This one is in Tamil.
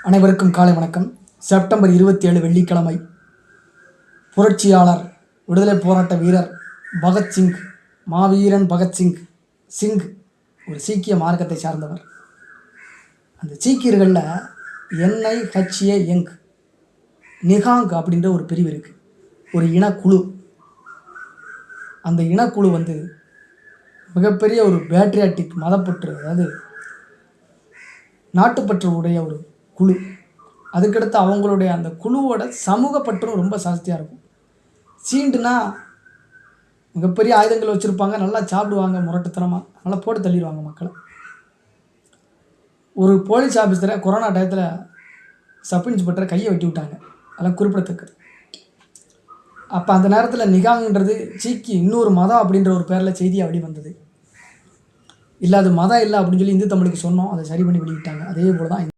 அனைவருக்கும் காலை வணக்கம். செப்டம்பர் 27 வெள்ளிக்கிழமை. புரட்சியாளர், விடுதலை போராட்ட வீரர் பகத்சிங், மாவீரன் பகத்சிங் சிங் ஒரு சீக்கிய மார்க்கத்தை சார்ந்தவர். அந்த சீக்கியர்களில் NIHA யங் நிகாங் அப்படின்ற ஒரு பிரிவு இருக்குது, ஒரு இனக்குழு. அந்த இனக்குழு மிகப்பெரிய ஒரு பேட்ரியாட்டிக் மதப்பற்று, அதாவது நாட்டுப்பற்று உடைய ஒரு குழு. அதுக்கடுத்து அவங்களுடைய அந்த குழுவோட சமூக பற்றும் ரொம்ப ஜாஸ்தியாக இருக்கும். சீண்டுனா மிகப்பெரிய ஆயுதங்கள் வச்சுருப்பாங்க, நல்லா சாப்பிடுவாங்க, முரட்டுத்தனமாக நல்லா போட்டு தள்ளிடுவாங்க மக்களை. ஒரு போலீஸ் ஆஃபீஸரை கொரோனா டயத்தில் சப் இன்ஸ்பெக்டரை கையை வெட்டி விட்டாங்க, அதெல்லாம் குறிப்பிடத்தக்கது. அப்போ அந்த நேரத்தில் நிகாங்ன்றது சீக்கி இன்னொரு மதம் அப்படின்ற ஒரு பேரில் செய்தியாக வெளிவந்தது. இல்லை அது மதம் இல்லை அப்படின்னு சொல்லி இந்து தமிழுக்கு சொன்னோம், அதை சரி பண்ணி வெளியிட்டாங்க. அதே போல் தான்